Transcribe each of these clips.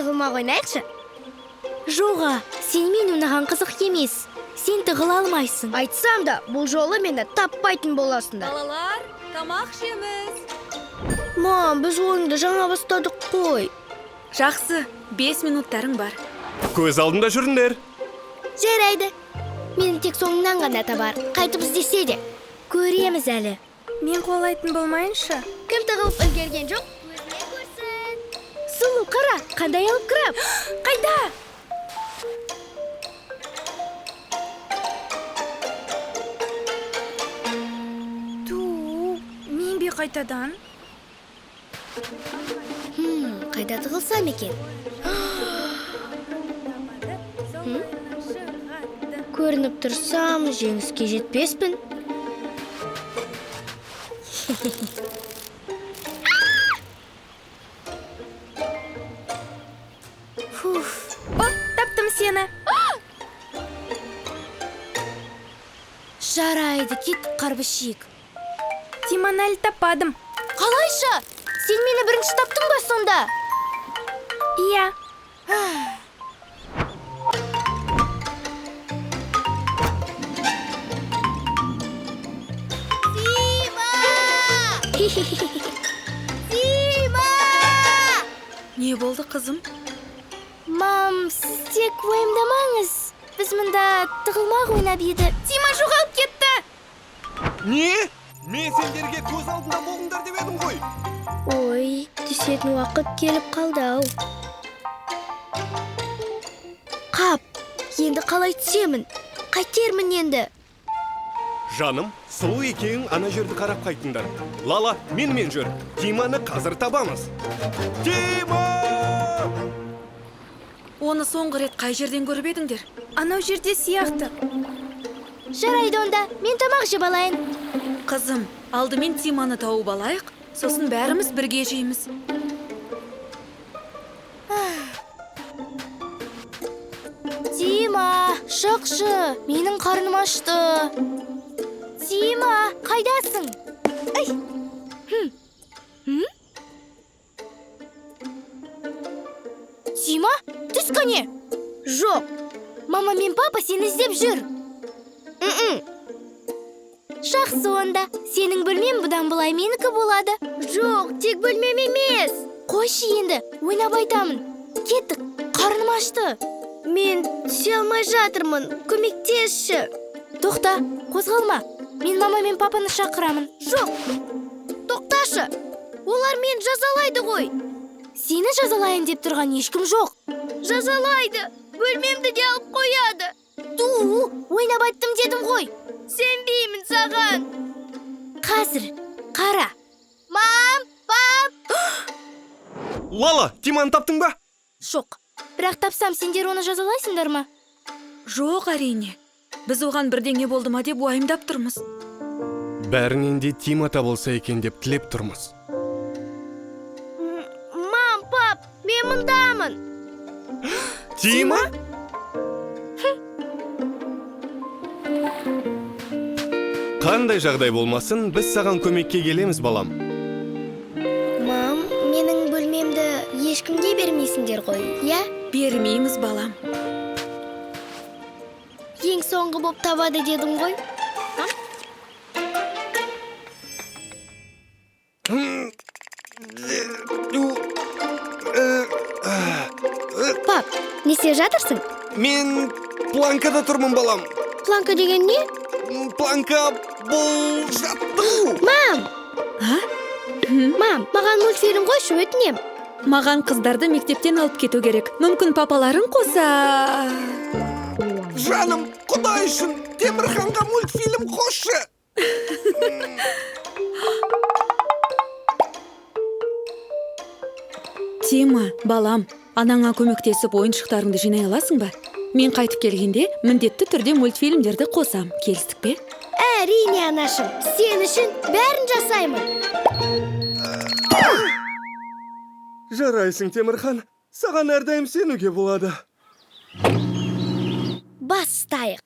тығылмақ ойнайықшы? Жоға, сен мен ойнаған қызық емес. Сен тығыла алмайсың. Айтсам да, бұл жолы мені таппайтын боласыңдар. Балалар, тамақ ішеміз. Мам, біз ойынды жаңа бастадық қой. Жақсы, 5 минуттарың бар. Көз алдында жүріңдер. Жарайды. Менің тек соңынан ғана табар. Қайтып іздесе де. Көреміз әлі. Мен қолайтын болмайыншы. Кім тығылып үлгерген жоқ? Өзіне көрсін. Сұлу, қара, қандай алып кіріп? Қайда? Мен бе қайтадан? Қайда тығылсам екен? Көрініп тұрсам, жеңіске жетпеспін. Таптым сені. Жарайды, кет қарбышек. Тиманы әлі таппадым. Қалайша? Сен мені бірінші таптың ба сонда? Иә. Сима! Не болды, қызым? Мам, сіз тек уайымдамаңыз. Біз мұнда тығылмақ ойнап еді. Тима жоғалып кетті. Не? Мен сендерге көз алдында болыңдар деп едім ғой. Ой, түсетін уақыт келіп қалды ау. Қап, енді қалай түсемін? Қайтермін енді? Жаным, сұлу екеуің ана жерді қарап қайтыңдар. Лала, менімен жүр. Тиманы қазір табамыз. Тима! Оны соңғы рет қай жерден көріп едіңдер? Анау жерде сияқты. Жарайды онда, мен тамақ жеп алайын. Қызым, алдымен Тиманы тауып алайық, сосын бәріміз бірге жейміз. Тима, шықшы, менің қарным ашты. Тима, қайдасың? Ай! Тима, түс кәне? Жоқ. Мама мен папа сені іздеп жүр. Жақсы онда, сенің бөлмем бұдан былай менікі болады. Жоқ, тек бөлмем емес. Қойшы енді, ойнап айтамын. Кеттік, қарным ашты. Мен түсе алмай жатырмын. Көмектесші. Тоқта, қозғалма. Мен мама мен папаны шақырамын. Жоқ. Тоқташы. Олар мен жазалайды ғой. Сені жазалайын деп тұрған ешкім жоқ. Жазалайды. Бөлмемді де алып қояды. Ойнап айттым дедім ғой. Сенбеймін саған. Қазір, қара. Мам, пап. Лала, Тиманы таптың ба? Жоқ. Бірақ тапсам сендер оны жазалайсыңдар ма? Жоқ, әрине. Біз оған бірдеңе болды ма деп уайымдап тұрмыз. Бәрінен де Тима табылса екен деп тілеп тұрмыз. Мам, пап, мен мұндамын. Тима? Қандай жағдай болмасын, біз саған көмекке келеміз, балам. Мам, менің бөлмемді ешкімге бермейсіңдер ғой, иә? Бермейміз, балам. Ең соңғы боп табады дедім ғой. Пап, не істеп жатырсың? Мен планкада тұрмын, балам. Планка деген не? Планка бұл жаттығу. Мам! А? Мам, маған мультфильм қойшы, өтінем. Маған қыздарды мектептен алып кету керек. Мүмкін папаларың қоса... Жаным, құдай үшін, Темірханға мультфильм қошы. Тима, балам, анаңа көмектесіп ойыншықтарыңды жинай аласың ба? Мен қайтып келгенде міндетті түрде мультфильмдерді қосам. Келістік пе? Әрине, анашым, сен үшін бәрін жасаймын. Жарайсың, Темірхан. Саған әрдайым сенуге болады. Бастайық.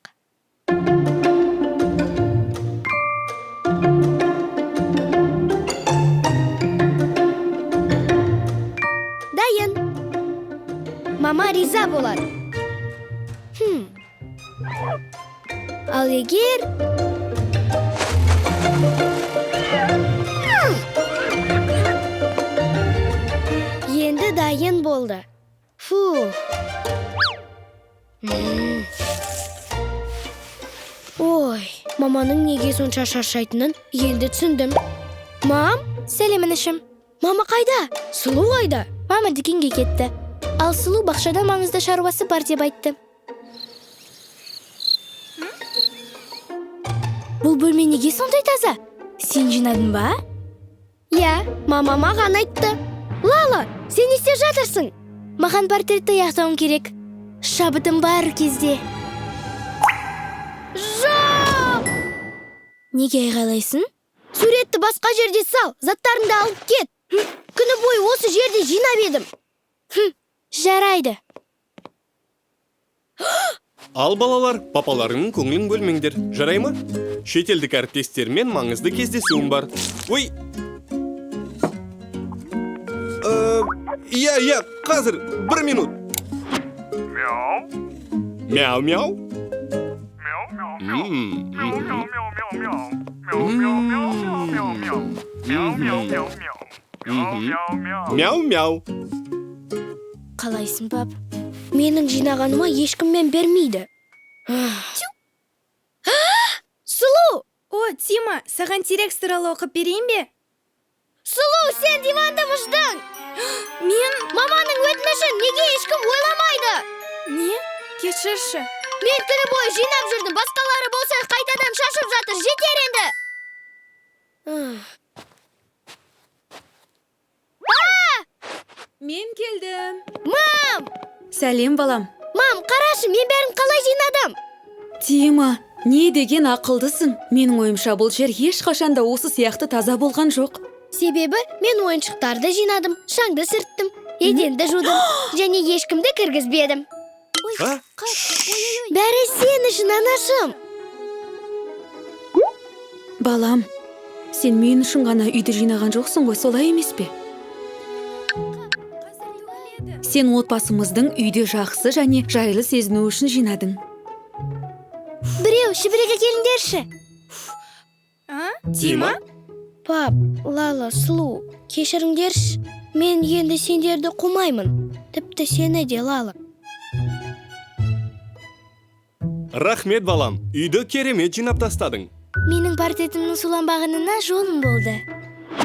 Дайын. да болады. Ал егер енді дайын болды. Фу. Ой, маманың неге сонша шаршайтынын енді түсіндім. Мам, сәлем інішім. Мама қайда? Сұлу қайда? Мама дүкенге кетті. Ал Сұлу бақшада маңызды шаруасы бар деп айтты. Бұл бөлме неге сондай таза? Сен жинадың ба? Иә, мама маған айтты. Лала, сен не істеп жатырсың? Маған портретті аяқтауым керек. Шабытым бар кезде. Жоқ! Неге айғайлайсың? Суретті басқа жерде сал, заттарыңды алып кет. Күні бойы осы жерде жинап едім. Жарайды. Ал балалар, папаларыңның көңілін бөлмеңдер. Жарай ма? Шетелдік әріптестермен маңызды кездесуім бар. Ой! Иә, қазір, 1 минут. Мяу. Мяу. Мяу. Қалайсың, пап? Менің жинағаныма ешкіммен бермейді. Сұлу! О, Тима, саған Тирекс туралы оқып берейін бе? Сұлу, сен диванда мұждың! Мен... Маманың өтінішін неге ешкім ойламайды? Не? Кешірші. Мен күні бойы жинап жүрдім, басқалары болса қайтадан шашып жатыр, жетер енді! Мен келдім. Мам! Сәлем, балам. Мам, қарашы, мен бәрін қалай жинадым? Тима, не деген ақылдысың? Менің ойымша бұл жер ешқашанда осы сияқты таза болған жоқ. Себебі мен ойыншықтарды жинадым, шаңды сырттым, еденді жудым, және ешкімді кіргізбедім. Бәрі сен үшін, анашым. Балам, сен мен үшін ғана үйді жинаған жоқсың ғой, солай емес пе? Сен отбасымыздың үйде жақсы және жайлы сезіну үшін жинадың. Біреу, шүбіреге келіңдерші. Тима? Пап, Лала, Сұлу, кешіріңдерші. Мен енді сендерді қумаймын. Тіпті сені де, Лала. Рахмет, балам. Үйді керемет жинап тастадың. Менің портретімнің суланбағанына жолым болды.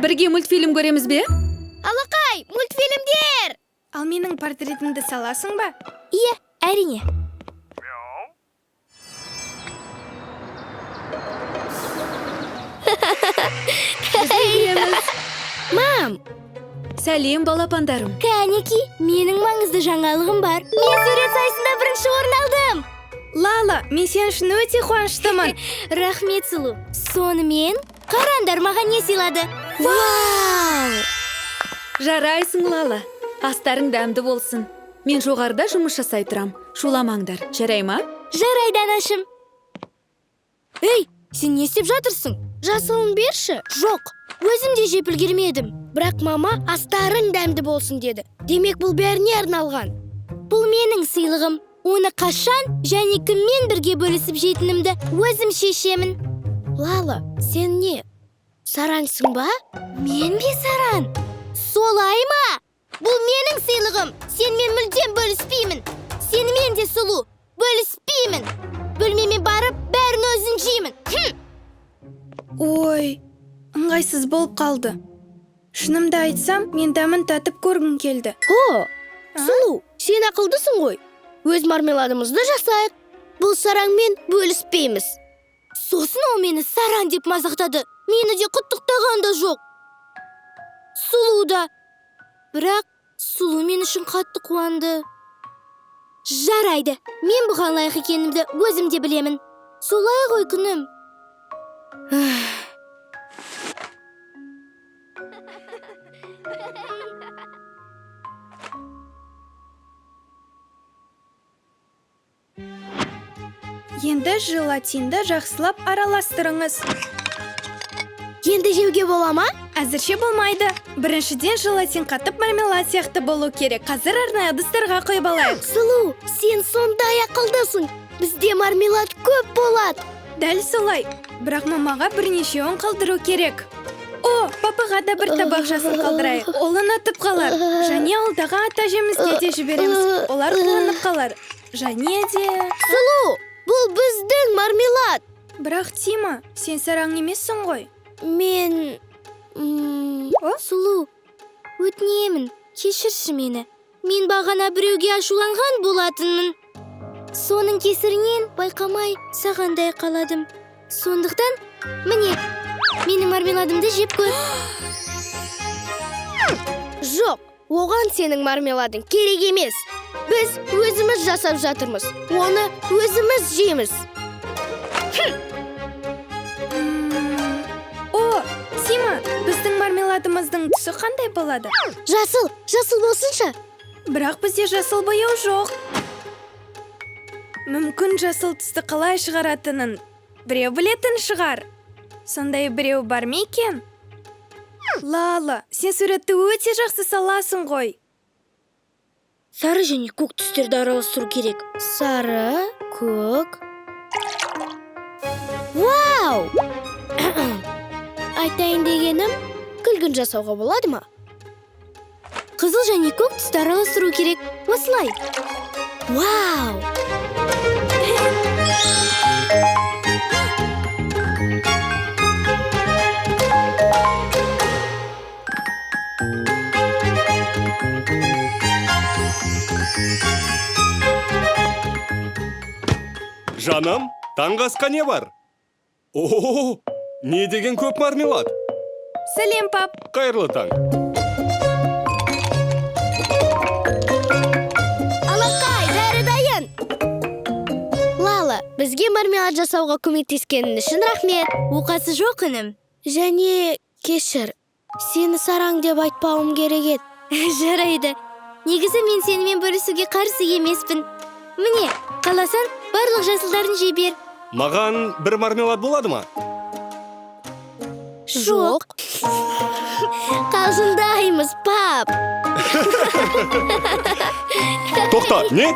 Бірге мультфильм көреміз бе? Алақай, мультфильмдер! Ал менің портретімді саласың ба? Иә, әрине. Мам! Сәлем, балапандарым. Кәнеки, менің маңызды жаңалығым бар. Мен сурет сайысында бірінші орын алдым. Лала, мен сен үшін өте қуаныштымын. Рахмет, Сұлу. Сонымен, қараңдар маған не сыйлады. Вау! Жарайсың, Лала. Астарың дәмді болсын. Мен жоғарыда жұмыс жасай тұрам. Шуламаңдар, жарай ма? Жарайды, анашым. Ей, сен не істеп жатырсың? Жасылын берші. Жоқ, өзім де жеп үлгермедім. Бірақ мама астарың дәмді болсын деді. Демек бұл бәріне арналған. Бұл менің сыйлығым. Оны қашан және кіммен бірге бөлісіп жейтінімді өзім шешемін. Лала, сен не? Сараңсың ба? Мен бе сараң? Солай ма? Бұл менің сыйлығым. Сенмен мүлдем бөліспеймін. Сенімен де, Сұлу, бөліспеймін. Бөлмеме барып, бәрін өзім жеймін. Ой, ыңғайсыз болып қалды. Шынымды айтсам, мен дәмін татып көргім келді. О, Сұлу, сен ақылдысың ғой. Өз мармеладымызды жасайық. Бұл сараңмен бөліспейміз. Сосын ол мені сараң деп мазақтады. Мені де құттықтаған да жоқ. Сұлу да. Бірақ Сұлу мен үшін қатты қуанды. Жарайды, мен бұған лайық екенімді өзім де білемін. Солай ғой күнім. Енді желатинді жақсылап араластырыңыз. Енді жеуге бола ма? Әзірше болмайды. Біріншіден желатин қатып мармелад сияқты болу керек. Қазір арнайы ыдыстарға қойып алайық. Сұлу, сен сондай ақылдысың. Бізде мармелад көп болады. Дәл солай. Бірақ мамаға бірнешеуін қалдыру керек. О, папаға да бір табақ жасыл қалдырайық. Ол ұнатып қалар. Және алдағы ата-әжемізге де жібереміз. Олар қуанып қалар. Және де... Сұлу, бұл біздің мармелад. Бірақ Тима, сен сараң емессің ғой. Мен... Сұлу, өтінемін, кешірші мені. Мен бағана біреуге ашуланған болатынмын. Соның кесірінен байқамай сағандай қаладым. Сондықтан, міне, менің мармеладымды жеп көр. Жоқ, оған сенің мармеладың керек емес. Біз өзіміз жасап жатырмыз. Оны өзіміз жейміз. О, Тима, біздің мармеладымыздың түсі қандай болады? Жасыл болсыншы. Бірақ бізде жасыл бояу жоқ. Мүмкін жасыл түсті қалай шығаратынын біреу білетін шығар. Сондай біреу бар ма екен? Лала, сен суретті өте жақсы саласың ғой. Сары және көк түстерді араластыру керек. Сары, көк. Вау! Айтайын дегенім, күлгін жасауға болады ма? Қызыл және көк түсті араластыру керек. Осылай. Вау! Жаным, таңғы асқа не бар? О, не деген көп мармелад? Сәлем, пап. Қайырлы таң. Алақай, бәрі дайын. Лала, бізге мармелад жасауға көмектескенің үшін рахмет. Оқасы жоқ інім. Және кешір, сені сараң деп айтпауым керек еді. Жарайды. Негізі мен сенімен бөлісуге қарсы емеспін. Міне, қаласан барлық жасылдарын жей бер. Маған бір мармелад болады ма? Жоқ. Қалжыңдаймыз, пап. Тоқта, не?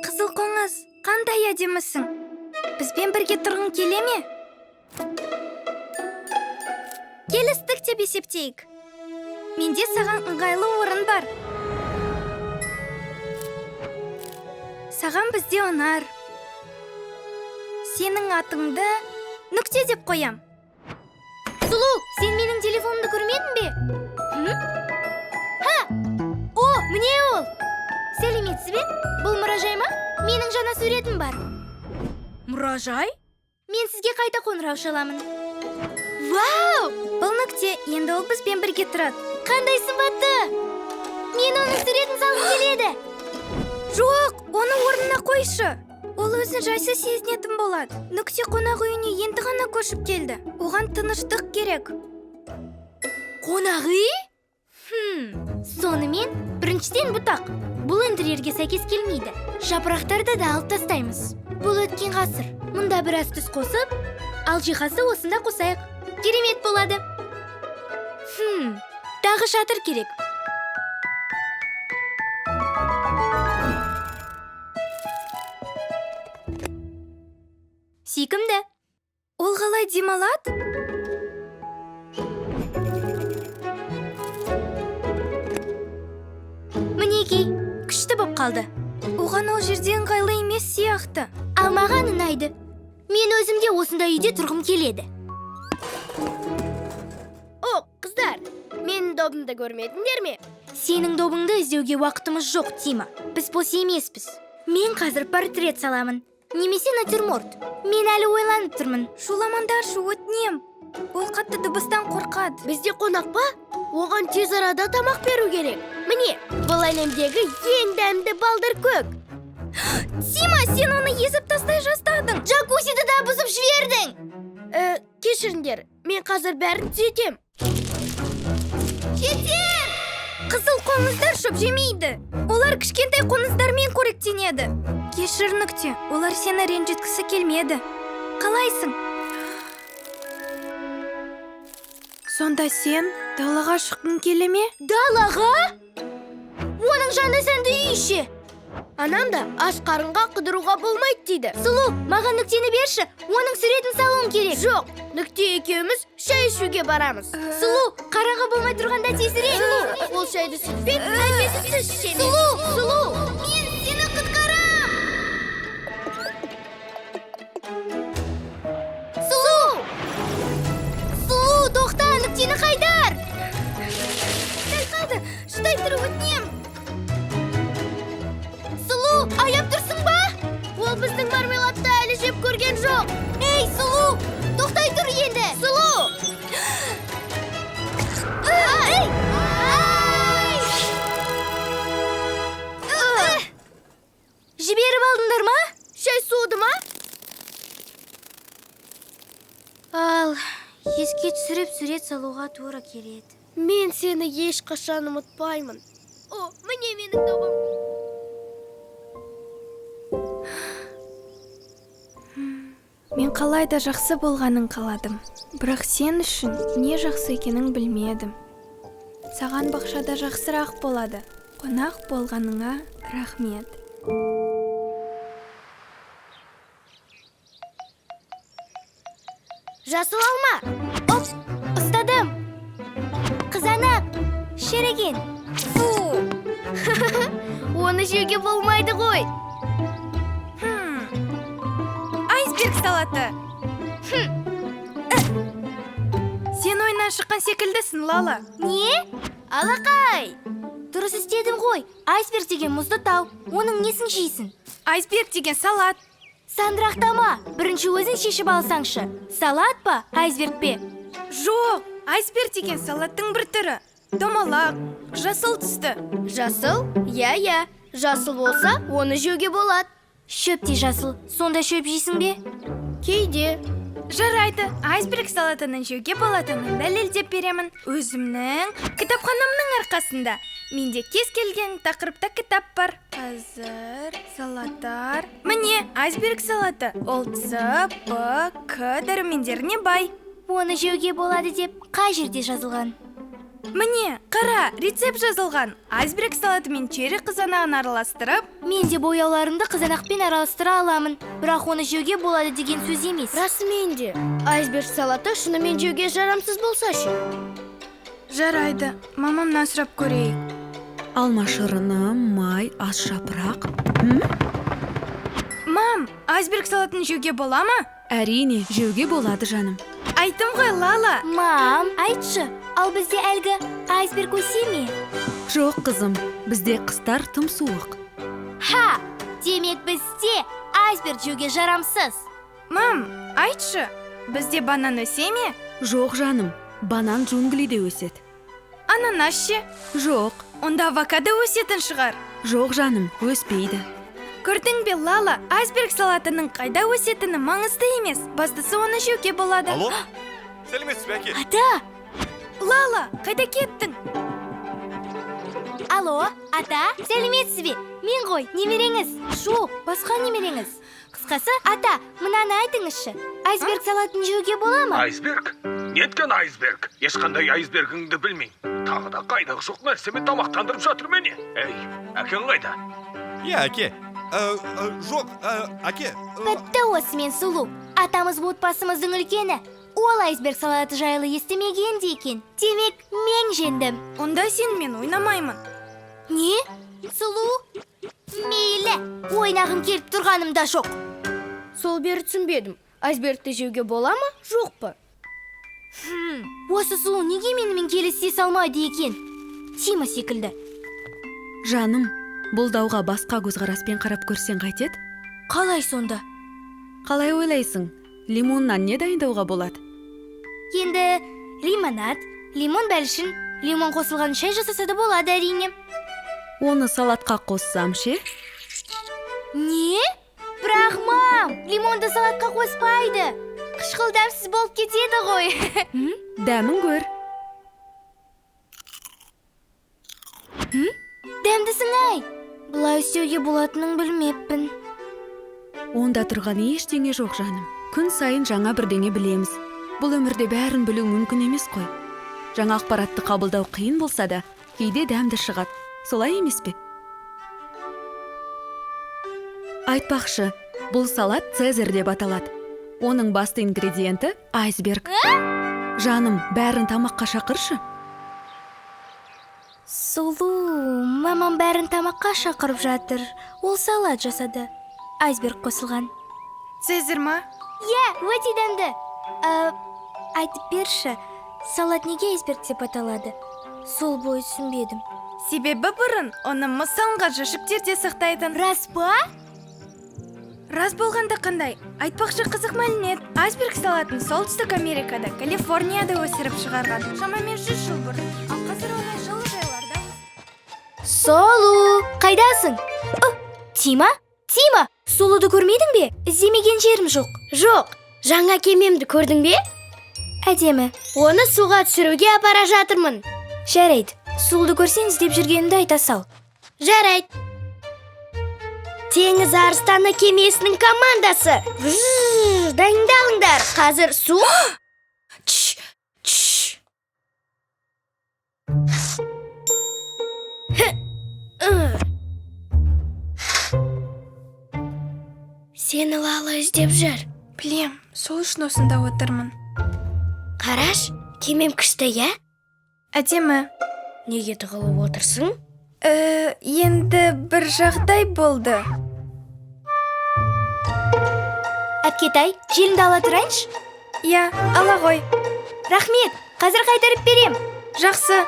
Қызыл қоңыз, қандай әдемісің? Бізбен бірге тұрғың келе ме? Келістік деп есептейік. Менде саған ыңғайлы орын бар. Саған бізде ұнар. Сенің атыңды нүкте деп қоям. Сұлу, сен менің телефонымды көрмедің бе? Ха! О, міне ол! Сәлеметсіз бе? Бұл мұражай ма? Менің жаңа суретім бар. Мұражай? Мен сізге қайта қоңырау шаламын. Вау! Бұл нүкте, енді ол бізбен бірге тұрады. Қандай сымбатты! Мен оның суретін салғым келеді. Жоқ, оны орнына қойшы. Ол өзін жайсыз сезінетін болады. Нүкте қонақ үйіне енді ғана көшіп келді. Оған тыныштық керек. Қонақ үй? Сонымен, біріншіден бұтақ. Бұл интерьерге сәйкес келмейді. Жапырақтарды да алып тастаймыз. Бұл өткен ғасыр. Мұнда біраз түс қосып, ал жиһазды осында қосайық. Керемет болады. Тағы шатыр керек. Сүйкімді. Ол қалай демалады? Мінекей, күшті боп қалды. Оған ол жерде ыңғайлы емес сияқты. Ал маған ұнайды. Мен өзімде осында үйде тұрғым келеді. О, қыздар, менің добымды көрмедіңдер ме? Сенің добыңды іздеуге уақытымыз жоқ, Тима. Біз бос емеспіз. Мен қазір портрет саламын. Немесе натюрморт. Мен әлі ойланып тұрмын. Шуламандаршы, өтінем. Ол қатты дыбыстан қорқады. Бізде қонақ па? Оған тез арада тамақ беру керек. Міне, бұл әлемдегі ең дәмді балдыр көк. Тима, сен оны езіп тастай жастадың. Джакузиді да бұзып жібердің. Кешіріңдер, мен қазір бәрін түзетем. Қызыл қоңыздар шөп жемейді. Олар кішкентай қоңыздармен қоректенеді. кешір нүкте, олар сені ренжіткісі келмеді. Қалайсың? Сонда сен далаға шыққың келе ме? Далаға? Оның жанында сәнді үй іші. Анам да аш қарынға қыдыруға болмайды дейді. Сұлу, маған нүктені берші, оның суретін салуым керек. Жоқ, нүкте екеуміз шай ішуге барамыз. Сұлу, қараңға болмай тұрғанда тезірек. Сұлу, ол шайды сүтпен, әкесіз ішеді. Сұлу, мен сені құтқарам. Сұлу, тоқта, нүктені қайдар. Сәл қалды, шыдай тұру өтінем. Сұлу, аяп тұрсың ба? Ол біздің мармеладты әлі жеп көрген жоқ. Ей, Сұлу, тоқтай тұр енді. Сұлу! Ай! Жіберіп алдыңдар ма? Шай суыды ма? Ал, еске түсіріп сурет салуға тура келеді. Мен сені ешқашан ұмытпаймын. О, міне менің тобым. Мен қалайда жақсы болғанын қаладым. Бірақ сен үшін не жақсы екенін білмедім. Саған бақшада жақсырақ болады. Қонақ болғаныңа рахмет. Жасыл алма. Оп, ұстадым. Қызанақ, шереген. Фу. Оны жеуге болмайды ғой. Айсберг салаты. Сен ойнан шыққан секілдісің, Лала. Не? Алақай. Дұрыс істедім ғой. Айсберг деген мұзды тау. Оның несін жейсің? Айсберг деген салат. Сандырақтама. Бірінші өзің шешіп алсаңшы. Салат па, айсберг пе? Жоқ, айсберг деген салаттың бір түрі. Домалақ, жасыл түсті. Жасыл? Я. Жасыл болса, оны жеуге болады. Шөп те жасыл. Сонда шөп жейсің бе? Кейде. Жарайды, айсберг салатының жеуге болатынын дәлелдеп беремін. Өзімнің кітапханамның арқасында. Менде кез келген тақырыпта кітап бар. Қазір салаттар. Міне, айсберг салаты. Ол С, П, К дәрумендеріне бай. Оны жеуге болады деп қай жерде жазылған? Міне, қара, рецепт жазылған. Айсберг салаты мен черри қызанағын араластырып, Мен де бояуларымды қызанақпен араластыра аламын. Бірақ оны жеуге болады деген сөз емес. Расымен де. Айсберг салаты шынымен жеуге жарамсыз болса ше? жарайды. Мамамнан сұрап көрейік. Алма шырыны, май, ас жапырақ. Мам, айсберг салатын жеуге бола ма? Әрине, жеуге болады, жаным. Айттым ғой, Лала. Мам, айтшы, ал бізде әлгі айсберг өсе ме? Жоқ, қызым, бізде қыстар тым суық. Ха! Демек бізде айсберг жеуге жарамсыз. Мам, айтшы, бізде банан өсе ме? Жоқ, жаным, банан джунглиде өседі. Ананас ше? Жоқ, Онда авокадо өсетін шығар. жоқ, жаным, өспейді. Көрдің бе, Лала, айсберг салатының қайда өсетіні маңызды емес. Бастысы оны жеуге болады. Алло, сәлеметсіз бе, әке? Ата! Лала, қайда кеттің? Алло, ата, сәлеметсіз бе? Мен ғой, немереңіз. Жоқ, басқа немереңіз. Қысқасы, ата, мынаны айтыңызшы. Айсберг салатын жеуге бола ма? Айсберг? Неткен айсберг? Ешқандай айсбергіңді білмеймін. Тағы да қайдағы жоқ нәрсемен тамақтандырып жатыр мені. Ей, әкең қайда? Иә, әке. Жоқ, әке. Бітті осымен, Сұлу. Атамыз отбасымыздың үлкені. Ол айсберг салаты жайлы естімегенде екен. Демек, мен жеңдім. Онда сенімен ойнамаймын. Не? Сұлу? Мейлі, ойнағым келіп тұрғаным да жоқ. Сол бері түсінбедім. Айсбергті жеуге бола ма, жоқ па? Осы Сұлу неге менімен келісе салмайды екен? Тима секілді. Жаным, бұл дауға басқа көзқараспен қарап көрсең қайтеді? Қалай сонда? Қалай ойлайсың? Лимоннан не дайындауға болады? Енді лимонад, лимон бәлішін, лимон қосылған шай жасаса да болады әрине. Оны салатқа қоссам ше? Не? Бірақ мам, лимонды салатқа қоспайды. Қышқыл дәмсіз болып кетеді ғой. Дәмін көр. Дәмдісің ай. Бұлай істеуге болатынын білмеппін. Онда тұрған ештеңе жоқ жаным. Күн сайын жаңа бірдеңе білеміз. Бұл өмірде бәрін білу мүмкін емес қой. Жаңа ақпаратты қабылдау қиын болса да, кейде дәмді шығады. Солай емес пе? Айтпақшы, бұл салат Цезарь деп аталады. Оның басты ингредиенті айсберг. Жаным, бәрін тамаққа шақыршы. Сұлу, мамам бәрін тамаққа шақырып жатыр. Ол салат жасады. Айсберг қосылған. Цезарь ма? Иә, өте дәмді. Айтып берші, салат неге айсберг деп аталады? Сол бойы түсінбедім. Себебі бұрын оны мысалға жәшіктерде сақтайтын. Рас па? Рас болғанда қандай? Айтпақшы қызық мәлімет. Айсберг салатын солтүстік Америкада, Калифорнияда өсіріп шығарған. Шамамен 100 жыл бұрын. Ал қазір оны жылыжайларда. Сұлу, қайдасың? Тима? Тима, Сұлуды көрмедің бе? Іздемеген жерім жоқ. Жоқ, жаңа кемемді көрдің бе? Әдемі. Оны суға түсіруге апара жатырмын. Жарайды, Сұлуды көрсең іздеп жүргенімді айта сал. Жарайды. Теңіз арыстаны кемесінің командасы. Дайындалыңдар. Қазір су. Сені Лала іздеп жүр. Білем, сол үшін осында отырмын. Қараш, кемем күшті, иә? Әдемі. Неге тығылып отырсың? Енді бір жағдай болды. Әпкетай, желімді ала тұрайыншы? Я, ала ғой. Рахмет, қазір қайтарып берем. Жақсы.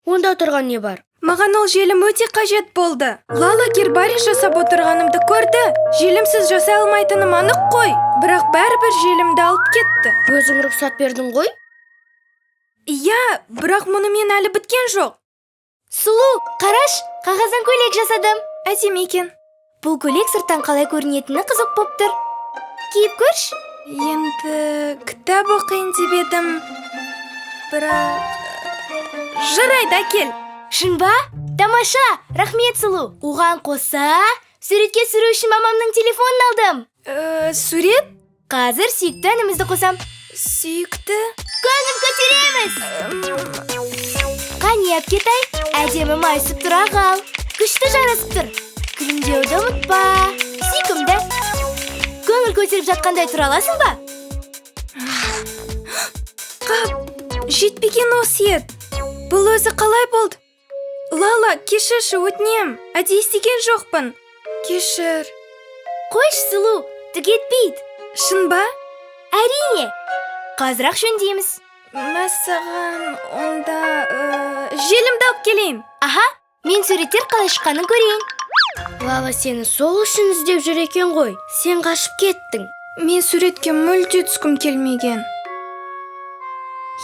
Онда тұрған не бар? Маған ол желім өте қажет болды. Лала гербарий жасап отырғанымды көрді. Желімсіз жасай алмайтыным анық қой. Бірақ бәрібір желімді алып кетті. Өзің рұқсат бердің ғой? Иә, бірақ мұнымен әлі біткен жоқ. Сұлу, қараш, қағаздан көйлек жасадым. Әдемі екен. Бұл көйлек сырттан қалай көрінетіні қызық боп тұр. Киіп көрш? Енді кітап оқиын деп едім. Бірақ... Жарайды, әкел. Шын ба? Тамаша, рахмет Сұлу. Оған қоса, суретке түсіру үшін мамамның телефонын алдым. Сурет? Қазір сүйікті әнімізді қосам. Сүйікті? Көңіл көтереміз. Қане, әпкетай, әдемі майысып тұра қал. Күшті жарасып тұр. Күлімдеуді ұмытпа. Сүйкімді. Көңіл көтеріп жатқандай тұра аласың ба? Қап, жетпеген осиет. Бұл өзі қалай болды? Лала, кешірші, өтінем. Әдейі істеген жоқпын. Кешір. Қойш, Сұлу, түк етпейді. Шын ба? Әрине. Қазырақ жөндейміз. Мәсіған, онда... желімді алып келейін. Аха, мен суреттер қалай шыққанын көрейін. Лала сені сол үшін іздеп жүр екен ғой. Сен қашып кеттің. Мен суретке мүлде түскім келмеген.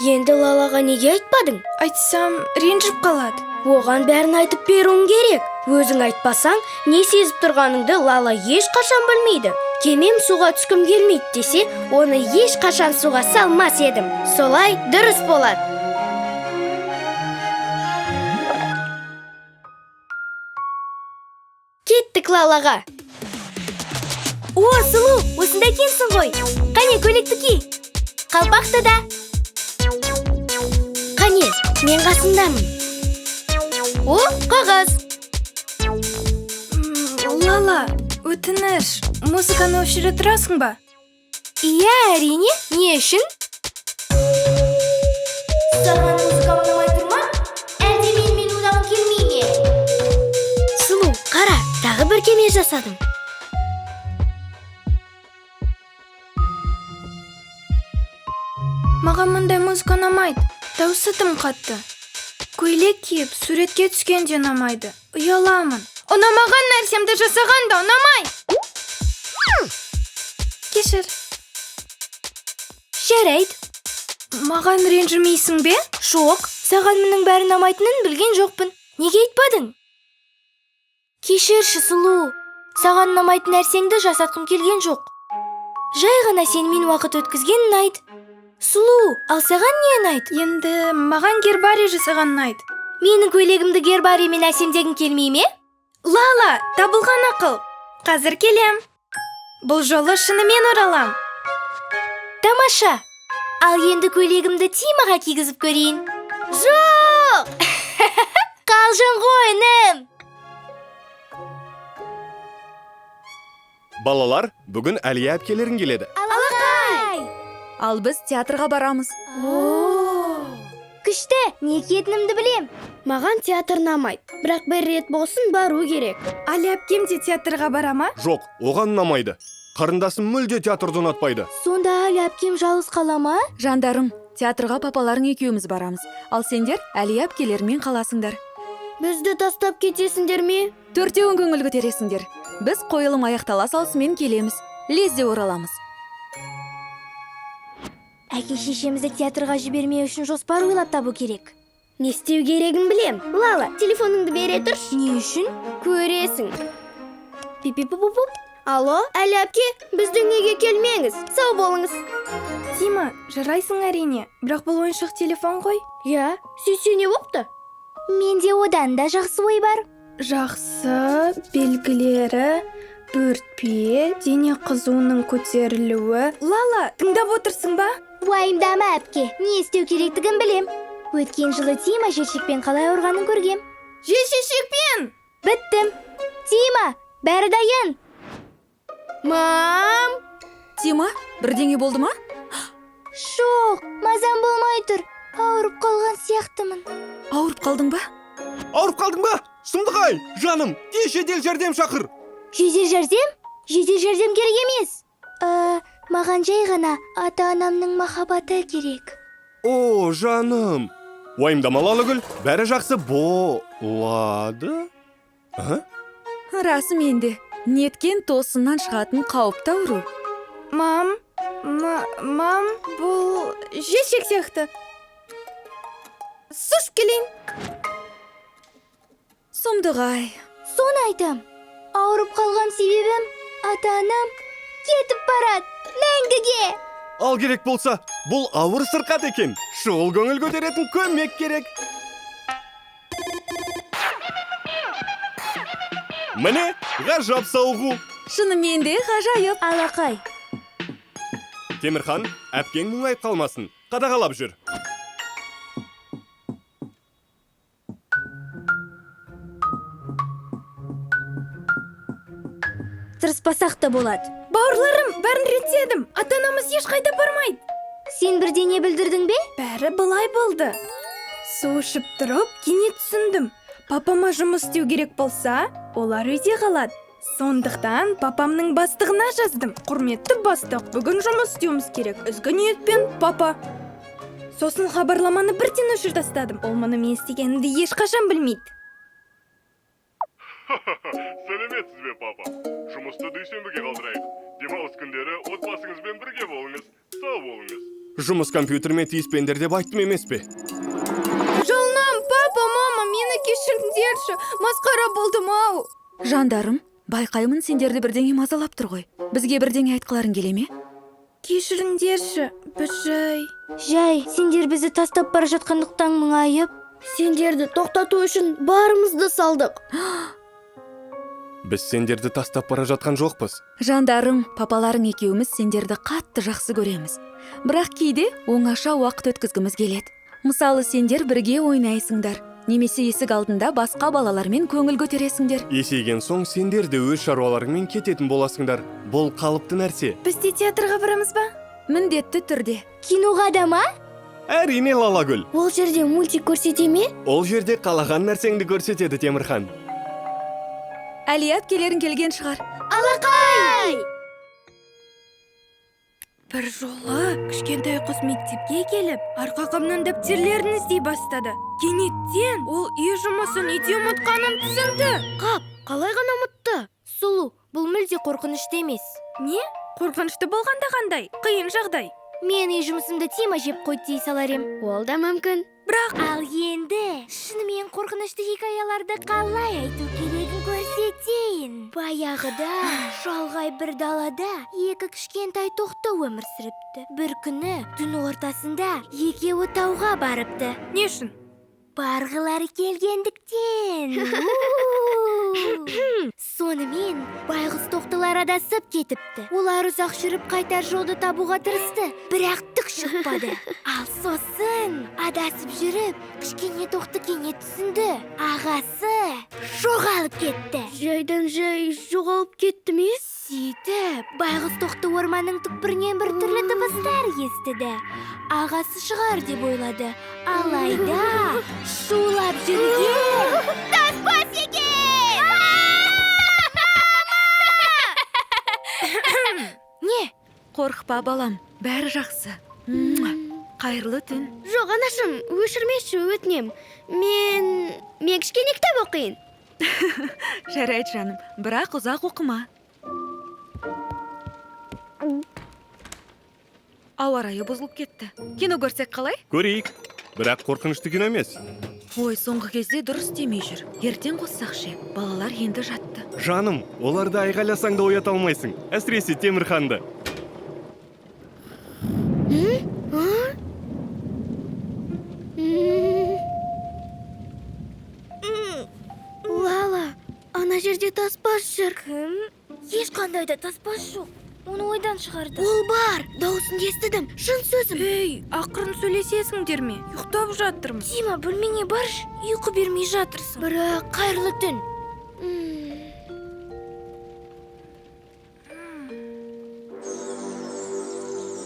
Енді Лалаға неге айтпадың? Айтсам, ренжіп қалады. Оған бәрін айтып беруің керек. Өзің айтпасаң, не сезіп тұрғаныңды Лала ешқашан білмейді. Кемем суға түскім келмейді десе, оны ешқашан суға салмас едім. Солай дұрыс болады. Кеттік Лалаға. О, Сұлу, осында екенсің ғой. Қане, көйлекті ки. Қалпақты да. Қане, мен қасындамын. О, қағаз. Лала, өтініш, музыканы өшіре тұрасың ба? Иә, әрине. Не үшін? Саған музыка ұнамай тұр ма? Әлде мен ойнағым келмей ме? Сұлу, қара, тағы бір кеме жасадым. Маған мұндай музыка ұнамайды. Дауысы тым қатты. Көйлек киіп, суретке түскенде ұнамайды. Ұяламын. Ұнамаған нәрсемді жасаған да ұнамай. Кешір. Жарайды. Маған ренжімейсің бе? Жоқ, саған мұның бәрі ұнамайтынын білген жоқпын. Неге айтпадың? Кешірші, Сұлу. Саған ұнамайтын нәрсеңді жасатқым келген жоқ. Жай ғана сенімен уақыт өткізген ұнайды. Сұлу, ал саған не ұнайды? Енді маған гербарий жасаған ұнайды. Менің көйлегімді гербариймен әсемдегің келмей ме? Лала, табылған ақыл. Қазір келем. Бұл жолы шынымен оралам. Тамаша. Ал енді көйлегімді Тимаға кигізіп көрейін. Жоқ! Қалжың ғой, інім. Балалар, бүгін Әлия әпкелерің келеді. Алақай! Ал біз театрға барамыз. Күшті, не кетінімді білем. Маған театр ұнамайды, бірақ бір рет болсын бару керек. Али әпкем де театрға бара ма? Жоқ, оған ұнамайды. Қарындасым мүлде театрды ұнатпайды. Сонда әлі әпкем жалғыз қала ма? Жандарым, театрға папаларың екеуміз барамыз. Ал сендер Әлия әпкелермен қаласыңдар. Бізді тастап кетесіңдер ме? Төртеуін көңіл көтересіңдер. Біз қойылым аяқтала салысымен келеміз. Лезде ораламыз. Әке шешемізді театрға жібермеу үшін жоспар ойлап табу керек. Не істеу керегін білем. Лала, телефоныңды бере тұршы. Не үшін? Көресің. Пип-пип-пуп-пуп. Алло, Әлі әпке, біздің үйге келмеңіз. Сау болыңыз. Тима, жарайсың әрине. Бірақ бұл ойыншық телефон ғой. Я, сүйсе не бопты? Менде одан да жақсы ой бар. Жақсы, белгілері, бөртпе, дене қызуының көтерілуі. Лала, тыңдап отырсың ба? Уайымдама әпке, не істеу керектігін білем. Өткен жылы Тима жершекпен қалай ұрғанын көргем. Желшешекпен! Біттім. Тима, бәрі дайын. Мам! Тима, бірдеңе болды ма? Жоқ, мазам болмай тұр. Ауырып қалған сияқтымын. Ауырып қалдың ба? Ауырып қалдың ба? Сұмдық-ай, жаным, тез жедел жәрдем шақыр. Жедел жәрдем? Жедел жәрдем керек емес. Маған жай ғана ата-анамның махаббаты керек. О, жаным. Уайымдама Лалагүл, бәрі жақсы болады. Расымен де, неткен тосыннан шығатын қауіпті ауру. Мам, бұл желшек сияқты. Сұш келейін. Сұмдық-ай. Соны айтам. Ауырып қалған себебім ата-анам кетіп барады мәңгіге. Ал керек болса, бұл ауыр сырқат екен. Шұғыл көңіл көтеретін көмек керек. Міне, ғажап сауығу. Шынымен де ғажайып. Алақай. Темірхан, әпкең мұңайып қалмасын. Қадағалап жүр. Тырыспасақ та болады. Бауырларым, бәрін реттедім. Ата-анамыз ешқайда бармайды. Сен бірдеңе білдірдің бе? Бәрі былай болды. Су ішіп тұрып, кенет түсіндім. Папама жұмыс істеу керек болса, олар үйде қалады. Сондықтан папамның бастығына жаздым. Құрметті бастық, бүгін жұмыс істеуіміз керек. Ізгі ниетпен, папа. Сосын хабарламаны бірден өшір тастадым. Ол мұны мен істегенімді ешқашан білмейді. Сәлеметсіз бе, папа? Жұмысты дүйсенбіге қалдырайық. Демалыс күндері отбасыңызбен бірге болыңыз. Сау болыңыз. Жұмыс компьютермен тиіспендер деп айттым емес пе? Жалынам, папа, мама, мені кешіріңдерші. Масқара болдым ау. Жандарым, байқаймын сендерді бірдеңе мазалап тұр ғой. Бізге бірдеңе айтқыларың келе ме? Кешіріңдерші, біз жай. Жай, сендер бізді тастап бара жатқандықтан мұңайып. Сендерді тоқтату үшін барымызды салдық. Біз сендерді тастап бара жатқан жоқпыз. Жандарым, папаларың екеуміз сендерді қатты жақсы көреміз. Бірақ кейде оңаша уақыт өткізгіміз келеді. Мысалы, сендер бірге ойнайсыңдар. Немесе есік алдында басқа балалармен көңіл көтересіңдер. Есейген соң сендер де өз шаруаларыңмен кететін боласыңдар. Бұл қалыпты нәрсе. Біз де театрға барамыз ба? Міндетті түрде. Киноға да ма? Әрине, Лалагүл. Ол жерде мультик көрсете ме? Ол жерде қалаған нәрсеңді көрсетеді, Темірхан. Әлия әпкелерің келген шығар. Алақай! Бір жолы кішкентай қыз мектепке келіп, арқақымнан дәптерлерін іздей бастады. Кенеттен ол үй жұмысын үйде ұмытқанын түсінді. Қалай ғана ұмытты? Сұлу, бұл мүлде қорқынышты емес. Не? Қорқынышты болғанда қандай? Қиын жағдай. Мен үй жұмысымды Тима жеп қойды дей саларым. Ол да мүмкін. Бірақ Ал енді шынымен қорқынышты хикаяларды қалай айту керегін көрсетейін. Баяғыда шалғай бір далада екі кішкентай тоқты өмір сүріпті. Бір күні түн ортасында екеуі тауға барыпты. не үшін? барғылары келгендіктен. Сонымен байғұс тоқтылар адасып кетіпті. Олар ұзақ жүріп қайтар жолды табуға тырысты, бірақ түк шықпады. Ал сосын адасып жүріп, кішкене тоқты кенет түсінді. Ағасы жоғалып кетті. Жайдан жай жоғалып кетті ме? Сөйтіп, байғұс тоқты орманның түкпірінен бір түрлі дыбыстар естіді. Ағасы шығар деп ойлады. Алайда шулап жүрген таспас екен! Не? Қорықпа балам, бәрі жақсы. Қайырлы түн. Жоқ, анашым, өшірмеші, өтінем. Мен кішкене кітап оқиын. Жарайды жаным, бірақ ұзақ оқыма. Ауа райы бұзылып кетті. Кино көрсек қалай? Көрейік. Бірақ қорқынышты кино емес. Ой, соңғы кезде дұрыс істемей жүр. Ертең қоссақ ше, балалар енді жатты. Жаным, оларды айғайласаң да оята алмайсың. Әсіресе Темірханды. Лала, ана жерде таспас жүр. Кім? Ешқандай да таспас жоқ. Оны ойдан шығарды. Ол бар, дауысын естідім, шын сөзім. Ей, ақырын сөйлесесіңдер ме? Ұйықтап жатырмын. Дима, бөлмеңе барш, ұйқы бермей жатырсың. Бірақ қайырлы түн.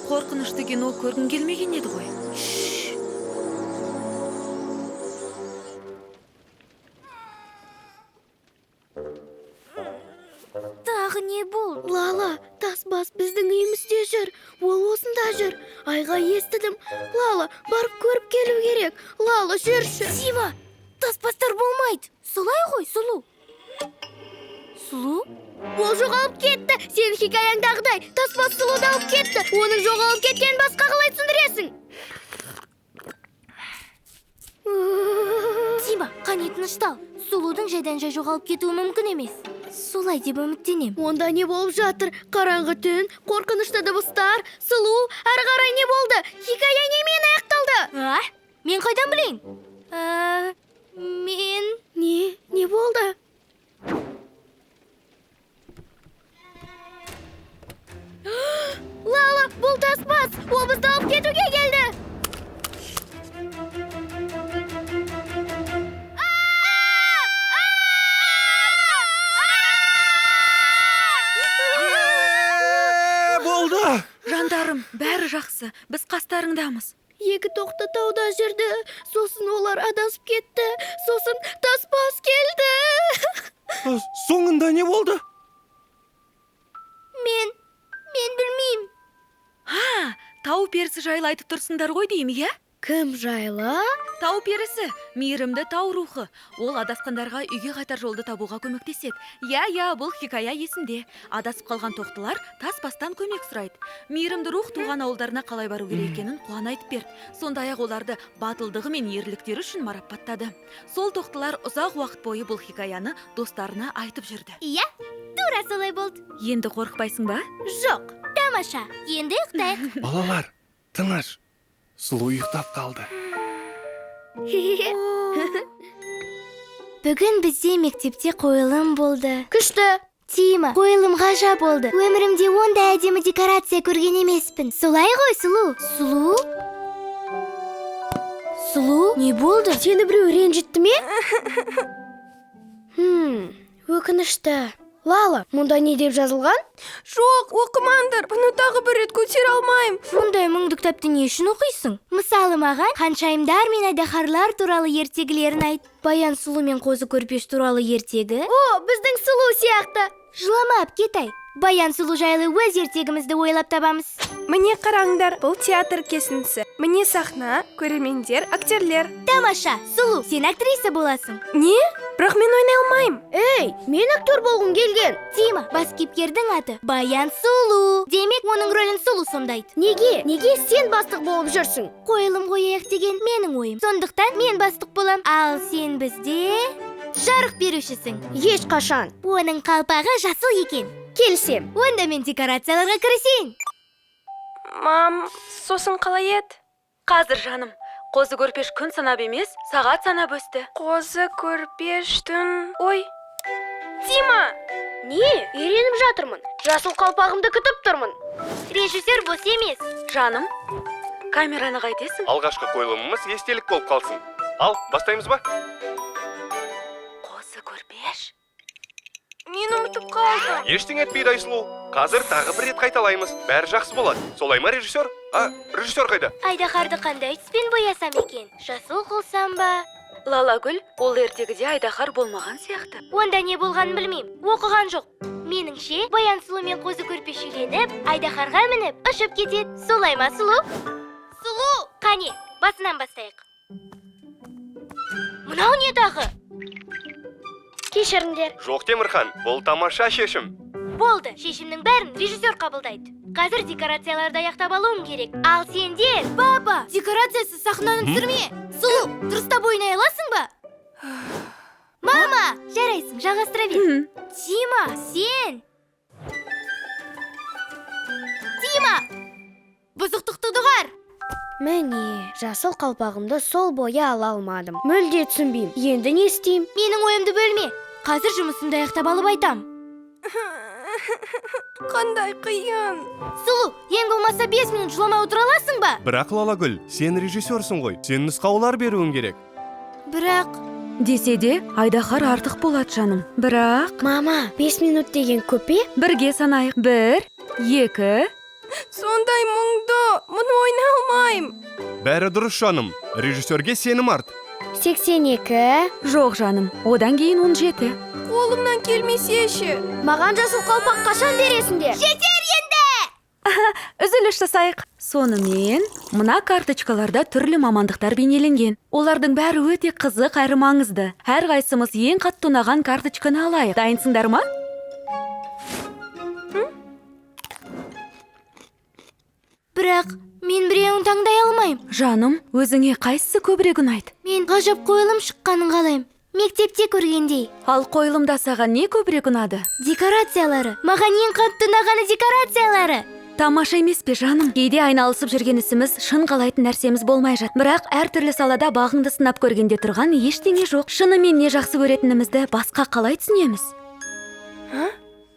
Қорқынышты кино көргің келмеген еді ғой. Тағы не бол? Лала, тасбас біздің үйімізде жүр. Ол осында жүр. Айға естідім. Лала, барып көріп келу керек. Лала, жүрші. Дима, тасбастар болмайды. Солай ғой, Сұлу. Сұлу? Ол жоғалып кетті. Сен хикаяңдағыдай. Тасбас Сұлуды алып кетті. Оның жоғалып кеткенін басқа қалай түсіндіресің? Дима, қане тыныштал. Сұлудың жайдан жай жоғалып кетуі мүмкін емес. Солай деп үміттенем. Онда не болып жатыр? Қараңғы түн, қорқынышты дыбыстар, Сұлу, ары қарай не болды? Хикая немен аяқталды? Мен қайдан білейін? Не болды? Лала, бұл таспас, ол бізді алып кетуге келді. Жандарым, бәрі жақсы. Біз қастарыңдамыз. Екі тоқты тауда жүрді, сосын олар адасып кетті, сосын таспас келді. Соңында не болды? Мен білмеймін. Тау перісі жайлы айтып тұрсыңдар ғой деймін, иә? Кім жайлы? Тау перісі, мейірімді тау рухы. Ол адасқандарға үйге қайтар жолды табуға көмектеседі. Иә, бұл хикая есімде. Адасып қалған тоқтылар таспастан көмек сұрайды. Мейірімді рух туған ауылдарына қалай бару керек екенін қуана айтып берді. Сондай-ақ оларды батылдығы мен ерліктері үшін марапаттады. Сол тоқтылар ұзақ уақыт бойы бұл хикаяны достарына айтып жүрді. Иә, тура солай болды. Енді қорықпайсың ба? Жоқ, тамаша. Енді ұйықтайық. Балалар, тыныш. Сұлу ұйықтап қалды. Бүгін бізде мектепте қойылым болды. Күшті. Тима, қойылым ғажап болды. Өмірімде ондай әдемі декорация көрген емеспін. Солай ғой, Сұлу? Сұлу? Не болды? Сені біреу ренжітті ме? Өкінішті. Лала, мұнда не деп жазылған? Жоқ, оқымаңдар, бұны тағы бір рет көтере алмайым. Мұндай мұңды кітапты не үшін оқисың? Мысалы маған ханшайымдар мен айдаһарлар туралы ертегілерін айт. Баян Сұлу мен Қозы Көрпеш туралы ертегі. О, біздің Сұлу сияқты. Жыламап кетай. Баян Сұлу жайлы өз ертегімізді ойлап табамыз. Міне қараңдар, бұл театр кесіндісі. Міне сахна, көрермендер, актерлер. Тамаша, Сұлу, сен актриса боласың. Не? Бірақ мен ойнай алмайым. Ей, мен актер болғым келген. Тима, бас кейіпкердің аты Баян Сұлу. Демек, оның рөлін Сұлу сомдайды. Неге? Неге сен бастық болып жүрсің? Қойылым қояйық деген менің ойым. Сондықтан мен бастық болам. Ал сен бізде жарық берушісің. Ешқашан. Оның қалпағы жасыл екен. Келсем. Онда мен декорацияларға кірісейін. Мам, сосын қалай еді? Қазір жаным, Қозы көрпеш күн санап емес, сағат санап өсті. Қозы көрпештің... Ой, Дима! Не? Үйреніп жатырмын. Жасыл қалпағымды күтіп тұрмын. Режиссер бос емес. Жаным, камераны қайтесің? Алғашқы қойылымымыз естелік болып қалсын. Ал, бастаймыз ба? Қозы көрпеш. Мен ұмытып қалдым. Ештеңе етпейді Айсұлу. Қазір тағы бір рет қайталаймыз. Бәрі жақсы болады. Солай ма, режиссер? Режиссер қайда? Айдаһарды қандай түспен боясам екен? Жасыл қылсам ба? Лалагүл, ол ертегіде айдаһар болмаған сияқты. Онда не болғанын білмеймін. Оқыған жоқ. Меніңше, Баян Сұлу мен Қозы көрпеш үйленіп, айдаһарға мініп, ұшып кетеді. Солай ма, Сұлу? Сұлу! Қане, басынан бастайық. Мынау не тағы? Кешіріңдер. Жоқ, Темірхан, бұл тамаша шешім. Болды, шешімнің бәрін режиссер қабылдайды. Қазір декорацияларды аяқтап алуым керек. Ал сендер... Папа, декорациясы сахнаны түсірме. Сұлу, дұрыстап ойнай аласың ба? Мама, жарайсың, жалғастыра бер. Дима, сен... Дима, бұзықтықты дұғар. Міне, жасыл қалпағымды сол бойы ала алмадым. Мүлде түсінбеймін. Енді не істеймін? Менің ойымды бөлме. Қазір жұмысымды аяқтап алып айтам. Қандай қиын. Сұлу, ең болмаса 5 минут жыламай отыра аласың ба? Бірақ Лалагүл, сен режиссерсың ғой. Сен нұсқаулар беруің керек. Бірақ... Десе де, айдаһар артық болады, жаным. Бірақ... Мама, 5 минут деген көп пе? Бірге санайық. 1, 2... Сондай мұңды, мұны ойнай алмайым. Бәрі дұрыс, жаным. Режиссерге сенім арт. 82. Жоқ, жаным. Одан кейін 17. Қолымнан келмесеші. Маған жасыл қалпақ қашан бересіңдер? Жетер енді! Үзіліс жасайық. Сонымен, мына карточкаларда түрлі мамандықтар бейнеленген. Олардың бәрі өте қызық әрі маңызды. Әрқайсымыз ең қатты ұнаған карточканы алайық. Дайынсыңдар ма? Бірақ мен біреуін таңдай алмайым. Жаным, өзіңе қайсысы көбірек ұнайды? Мен ғажап қойылым шыққанын қалаймын. Мектепте көргендей. Ал қойылымда саған не көбірек ұнады? Декорациялары. Маған ең қатты ұнағаны декорациялары. Тамаша емес пе, жаным? Кейде айналысып жүрген ісіміз шын қалайтын нәрсеміз болмай жат. Бірақ әртүрлі салада бағыңды сынап көргенде тұрған ештеңе жоқ. Шынымен не жақсы көретінімізді басқа қалай түсінеміз?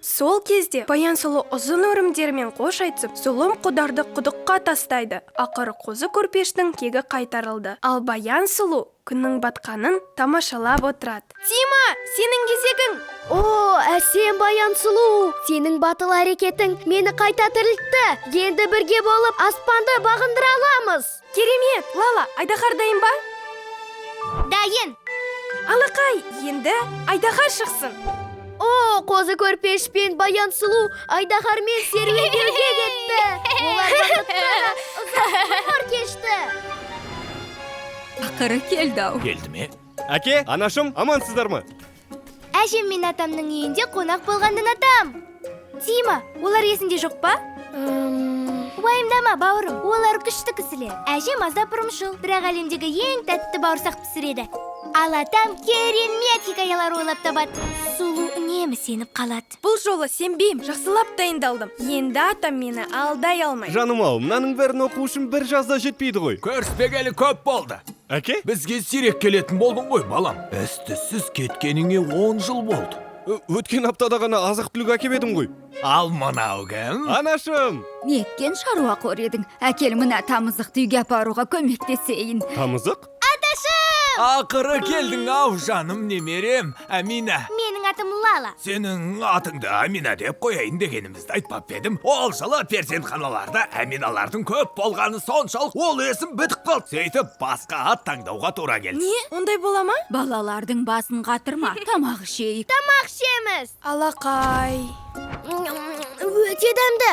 Сол кезде Баян Сұлу ұзын өрімдермен қош айтысып, зұлым құдарды құдыққа тастайды. Ақыры Қозы көрпештің кегі қайтарылды. Ал Баян Сұлу күннің батқанын тамашалап отырады. Дима, сенің кезегің. О, әсем Баян Сұлу. Сенің батыл әрекетің мені қайта тірілтті. Енді бірге болып аспанды бағындыра аламыз. Керемет, Лала, айдаһар дайын ба? Дайын. Алақай, енді айдаһар шықсын. О, Қозы көрпеш пен Баян Сұлу айдаһармен серуендеуге кетті. Олар бақыттары ұзақ ғұмыр кешті. Ақыры келді-ау. Келді ме? Әке, анашым, амансыздар ма? Әжем мен атамның үйінде қонақ болғанын атам. Дима, олар есінде жоқ па? Уайымдама, бауырым, олар күшті кісілер. Әжем аздап ұрымшыл, бірақ әлемдегі ең тәтті бауырсақ пісіреді. Ал атам керемет хикаялар ойлап табады. Сұлу үнемі сеніп қалады. Бұл жолы сенбейм, жақсылап дайындалдым. Енді атам мені алдай алмай. Жаным ау, мынаның бәрін оқу үшін бір жазда жетпейді ғой. Көріспегелі көп болды. Әке? Бізге сирек келетін болдың ғой, балам. Із-түзсіз кеткеніңе 10 жыл болды. Өткен аптада ғана азық түлік әкеп едім ғой. Ал мынау кім? Анашым! Неткен шаруа қор едің? Әкел мына тамызықты үйге апаруға көмектесейін. Тамызық? Ақыры келдің ау, жаным немерем, Әмина. Менің атым Лала. Сенің атыңды Әмина деп қояйын дегенімізді айтпап едім. Ол жылы перзентханаларда Әминалардың көп болғаны соншалық ол есім бітіп қалды. Сөйтіп басқа ат таңдауға тура келді. Не? Ондай бола ма? Балалардың басын қатырма, тамақ ішейік. Тамақ ішеміз. Алақай. Өте дәмді.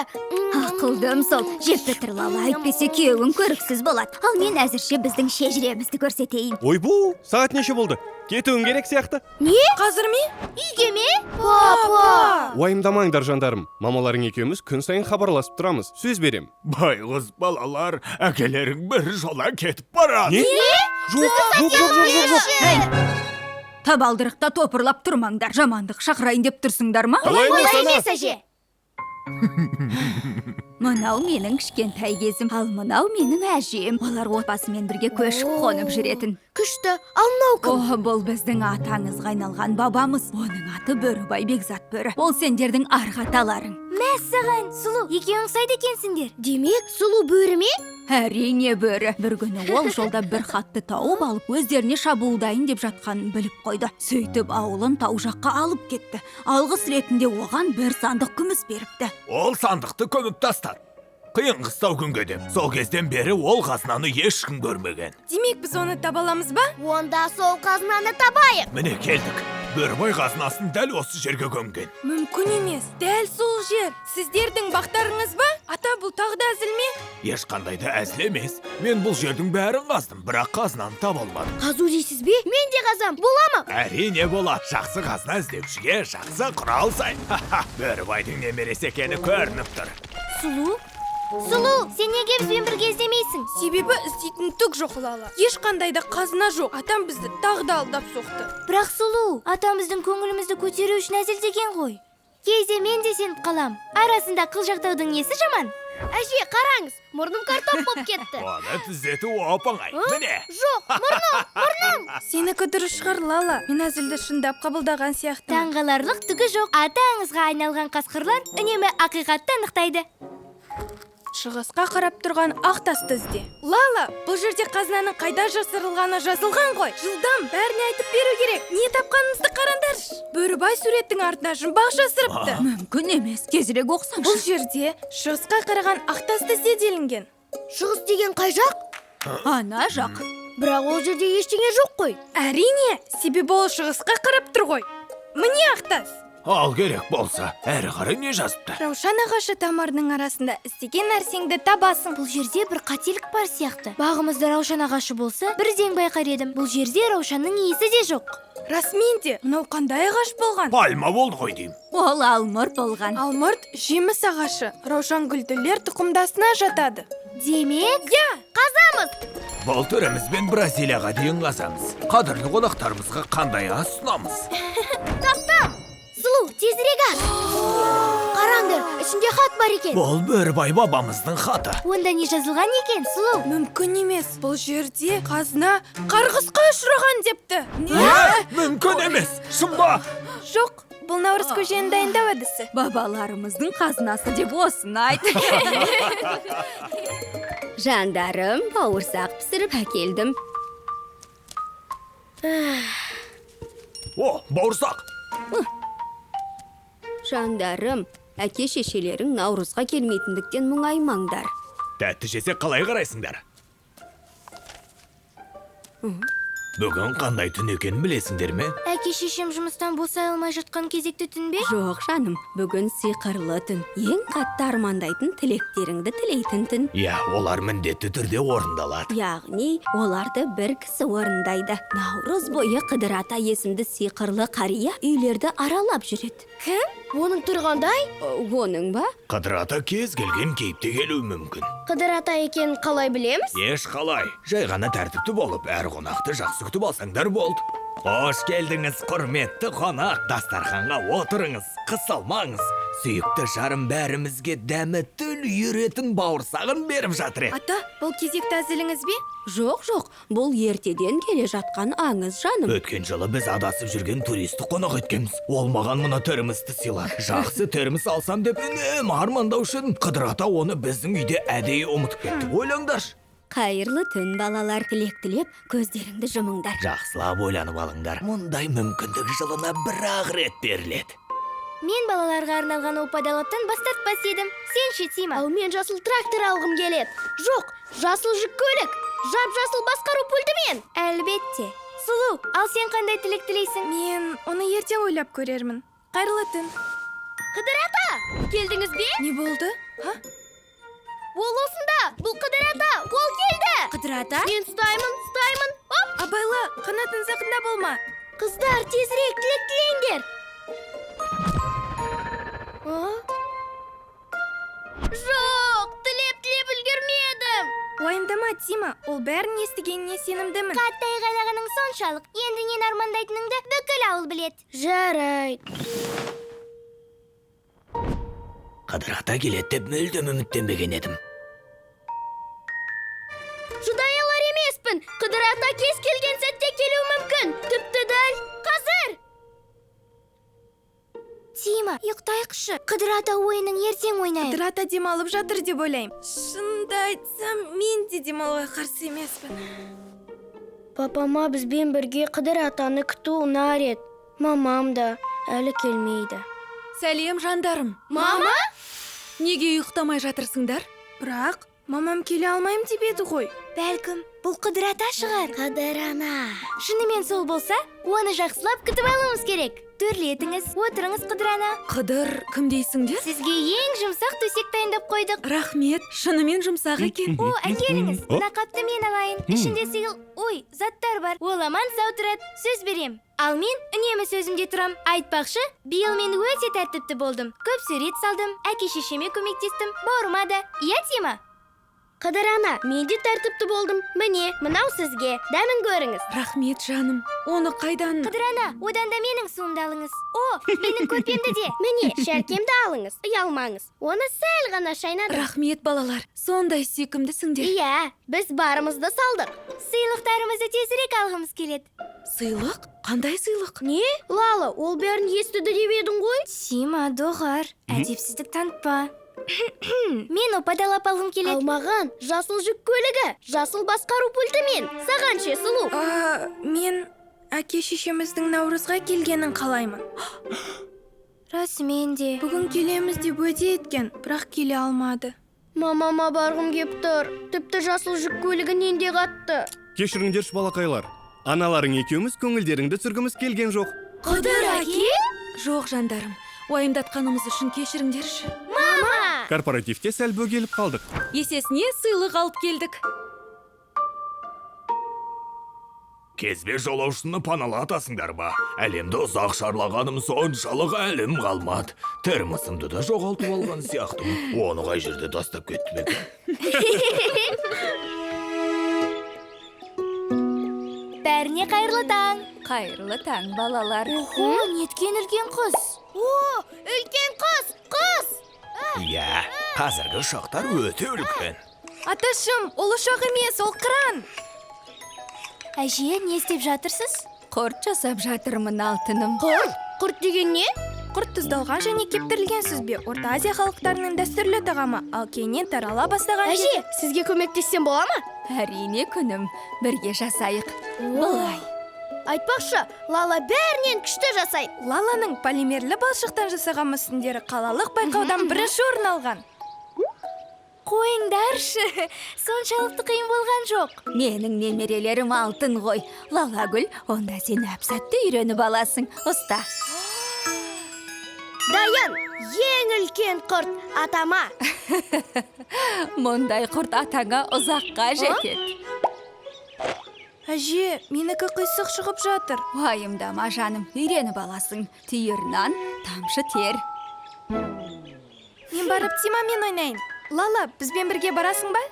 Ақылдым сол, жеп бітір Лала, әйтпесе күйеуің көріксіз болады. Ал мен әзірше біздің шежіремізді көрсетейін. Ойбу, сағат неше болды? Кетуің керек сияқты. Не? Қазір ме? Үйге ме? Папа! Уайымдамаңдар, жандарым. Мамаларың екеуміз күн сайын хабарласып тұрамыз. Сөз берем. Байғыз балалар, әкелерің бір жола кетіп барады. Не? Жоқ. Табалдырықта топырлап тұрмаңдар, жамандық шақырайын деп тұрсыңдар ма? Олай емес, әже. Мынау менің кішкентай кезім, ал мынау менің әжем. Олар отбасымен бірге көшіп қонып жүретін. Күшті, ал мынау кім? О, бұл біздің атаңызға айналған бабамыз. Оның аты Бөрібай Бекзат Бөрі. Ол сендердің арғы аталарың. Мәссаған, Сұлу, екеуің ұқсайды екенсіңдер. Демек, Сұлу бөрі ме? Әрине Бөрі. Бір күні ол жолда бір хатты тауып алып, өздеріне шабуылдайын деп жатқанын біліп қойды. Сөйтіп ауылын тау жаққа алып кетті. Алғыс ретінде оған бір сандық күміс беріпті. Ол сандықты көміп тастады. Қиын қыстау күнге деп. Сол кезден бері ол қазынаны ешкім көрмеген. Демек біз оны таба аламыз ба? Онда сол қазынаны табайық. Міне келдік. Бөрібай қазынасын дәл осы жерге көмген. Мүмкін емес. Дәл сол жер. Сіздердің бақтарыңыз ба? Ата, бұл тағы да әзіл ме? Ешқандай да әзіл емес. Мен бұл жердің бәрін қаздым, бірақ қазынаны таба алмадым. Қазу дейсіз бе? Мен де қазам, бола ма? Әрине болады. Жақсы қазына іздеушіге жақсы құрал сай. Бөрібайдың немересі екені көрініп тұр. Сұлу? Сұлу, сен неге бізбен бірге іздемейсің? Себебі іздейтін түк жоқ Лала. Ешқандай да қазына жоқ. Атам бізді тағы да алдап соқты. Бірақ Сұлу, атам біздің көңілімізді көтеру үшін әзілдеген ғой. Кейде мен де сеніп қалам. Арасында қылжақтаудың несі жаман? Әже, қараңыз, мұрным картоп болып кетті. Оны түзету оп-оңай. Міне. Жоқ, мұрным. Сенікі дұрыс шығар, Лала. Мен әзілді шындап қабылдаған сияқты. Таңғаларлық түгі жоқ. Ата-аңызға айналған қасқырлар үнемі ақиқатты анықтайды. Шығысқа қарап тұрған ақ тасты ізде. Лала, бұл жерде қазынаның қайда жасырылғаны жазылған ғой. Жылдам бәріне айтып беру керек. Не тапқаныңызды қараңдаршы. Бөрібай суреттің артына жұмбақ жасырыпты. Мүмкін емес, тезірек Бұл оқсаңшы. жерде шығысқа қараған ақ тасты ізде делінген. Шығыс деген қай жақ? Ана жақ. Бірақ ол жерде ештеңе жоқ қой. Әрине, себебі ол шығысқа қарап тұр ғой. Міне ақ тас. Ал керек болса, әрі қарай не жазыпты? Раушан ағашы тамырының арасында істеген нәрсеңді табасың. Бұл жерде бір қателік бар сияқты. Бағымызда раушан ағашы болса, бірден байқар едім. Бұл жерде раушанның иісі де жоқ. Расымен де, мынау қандай ағаш болған? Пальма болды ғой деймін. Ол алмұрт болған. Алмұрт жеміс ағашы. Раушан гүлділер тұқымдасына жатады. Демек, қазамыз. Бұл түрімізбен Бразилияға дейін қазамыз. Қадірлі қонақтарымызға қандай ас ұсынамыз? Сұлу, тезірек аш. Қараңдар, ішінде хат бар екен. Бұл Бөрібай бабамыздың хаты. Онда не жазылған екен, Сұлу? Мүмкін емес. Бұл жерде қазына қарғысқа ұшыраған депті. Мүмкін емес. Шын ба? Жоқ, бұл наурыз көжені дайындау әдісі. Бабаларымыздың қазынасы деп осыны айт. Жандарым, бауырсақ пісіріп әкелдім. О, бауырсақ. Жандарым, әке шешелерің наурызға келмейтіндіктен мұңаймаңдар. Тәтті жесе қалай қарайсыңдар? Бүгін қандай түн екенін білесіңдер ме? Әке шешем жұмыстан босай алмай жатқан кезекті түн бе? Жоқ, жаным, бүгін сиқырлы түн. Ең қатты армандайтын тілектеріңді тілейтін түн. Иә, олар міндетті түрде орындалады. Яғни, оларды бір кісі орындайды. Наурыз бойы Қыдыр ата есімді сиқырлы қария үйлерді аралап жүреді. Кім? Оның тұрғандай? Оның ба? Қыдыр ата кез келген кейіпте келуі мүмкін. Қыдыр ата екенін қалай білеміз? Еш қалай. Жай ғана тәртіпті болып, әр қонақты жақсы күтіп алсаңдар болды. Қош келдіңіз, құрметті қонақ. Дастарханға отырыңыз, қысылмаңыз. Сүйікті жарым бәрімізге дәмі тіл үйіретін бауырсағын беріп жатыр еді. Ата, бұл кезекті әзіліңіз бе? Жоқ, бұл ертеден келе жатқан аңыз, жаным. Өткен жылы біз адасып жүрген туристі қонақ еткенбіз. Ол маған мына терімізді сыйлады. Жақсы теріміз алсам деп үнемі армандаушы едім. Қыдыр ата оны біздің үйде әдейі ұмытып кетті. Ойлаңдаршы. Қайырлы түн, балалар, тілек тілеп, көздеріңді жұмыңдар. Жақсылап ойланып алыңдар. Мұндай мүмкіндік жылына бір-ақ рет беріледі. Мен балаларға арналған опа-далаптан бас тартпас едім. Сен шетсейма. Ал мен жасыл трактор алғым келеді. Жоқ, жасыл жүк көлік. Жап-жасыл басқару пультімен. Әлбетте. Сұлу, ал сен қандай тілек тілейсің? Мен оны ертең ойлап көрермін. Қайырлы түн. Қыдыр ата, келдіңіз бе? Не болды? Ха? Ол осында. Бұл Қыдыр ата, ол келді. Қыдыр ата? Мен ұстаймын. Оп! Абайла, қанатын зақында болма. Қыздар, тезірек тілек тілеңдер. Жоқ, тілеп үлгермедім. Уайымдама, Тима, ол бәрін естігеніне сенімдімін. Қатты айғайлағаның соншалық, енді нен армандайтыныңды бүкіл ауыл білет. Жарайды. Қыдыр ата келеді деп мүлдем үміттенбеген едім. Шыдай емеспін. Қыдыр ата кез келген сәтте келуі мүмкін. Тіпті дәл қазір. Тима, ұйықтайықшы. Қыдыр ата ойынын ертең ойнайық. Қыдыр ата демалып жатыр деп ойлаймын. Шынымды айтсам, мен де демалуға қарсы емеспін. Папама бізбен бірге Қыдыр атаны күту ұнар еді. Мамам да әлі келмейді. Сәлем жандарым. Мама? Неге ұйықтамай жатырсыңдар? Бірақ мамам келе алмайым деп еді ғой. Бәлкім, бұл Қыдыр ата шығар. Қыдыр ана. Шынымен сол болса, оны жақсылап күтіп алуымыз керек. Төрлетіңіз, отырыңыз Қыдыр ана. Қыдыр, кім дейсіңдер? Сізге ең жұмсақ төсек дайындап қойдық. Рахмет, шынымен жұмсақ екен. О, әкеліңіз, мына қапты мен алайын. Ішінде заттар бар. Ол аман сау тұрады, сөз берем. Ал мен үнемі сөзімде тұрам. Айтпақшы, биыл мен өте тәртіпті болдым. Көп сурет салдым, әке-шешеме көмектестім, бауырыма да. Иә, Тима? Қыдыр ана, мен де тәртіпті болдым. Міне, мынау сізге. Дәмін көріңіз. Рахмет жаным. Оны қайдан? Қыдыр ана, одан да менің суымды алыңыз. О, менің көрпемді де. Міне, шәркемді алыңыз. Ұялмаңыз. Оны сәл ғана шайнадым. Рахмет балалар. Сондай сүйкімдісіңдер. Иә, біз барымызды салдық. Сыйлықтарымызды тезірек алғымыз келеді. Сыйлық? Қандай сыйлық? Не? Лала, ол бәрін естіді деп едің ғой? Сима, доғар. Әдепсіздік танытпа. Мен опадалап алғым келеді. Алмаған, жасыл жүк көлігі, жасыл басқару пульті мен. Саған ше, сұлу. Мен әке-шешеміздің Наурызға келгенін қалаймын. Расымен де. Бүгін келеміз деп уәде еткен, бірақ келе алмады. Мамама барғым кеп тұр. Тіпті жасыл жүк көлігінен де қатты. Кешіріңдерші балақайлар. Аналарың екеуміз көңілдеріңді түсіргіміз келген жоқ. Қыдыр әке? Жоқ жандарым. Уайымдатқанымыз үшін кешіріңдерші. Мама! Корпоративте сәл бөгеліп қалдық. Есесіне сыйлық алып келдік. Кезбе жолаушыны паналатасыңдар ба? Әлемді ұзақ шарлағаным соншалық әлім қалмады. Термосымды да жоғалтып алған сияқтымын. Оны қай жерде тастап кеттім екен? Бәріне қайырлы таң. Қайырлы таң, балалар. Охо, неткен үлкен қыз. О, үлкен қыз, қыз! Иә, қазіргі ұшақтар өте үлкен. Аташым, ол ұшақ емес, ол қыран. Әже, не істеп жатырсыз? Құрт жасап жатырмын алтыным. Құрт? Құрт деген не? Құрт тұздалған және кептірілген сүзбе. Орта Азия халықтарының дәстүрлі тағамы, ал кейіннен тарала бастаған. Әже, сізге көмектессем бола ма? Әрине күнім, бірге жасайық. Былай. Айтпақшы, Лала бәрінен күшті жасайды. Лаланың полимерлі балшықтан жасаған мүсіндері қалалық байқаудан бірінші орын алған. Қойыңдаршы, соншалықты қиын болған жоқ. Менің немерелерім алтын ғой. Лалагүл, онда сен әп-сәтте үйреніп аласың. Ұста. Дайын, ең үлкен құрт атама. Мұндай құрт атаңа ұзаққа жетеді. Әже, менікі қисық шығып жатыр. Уайымдама жаным, үйреніп аласың. Түйірнан тамшы тер. Мен барып Тимамен ойнайын. Лала, бізбен бірге барасың ба?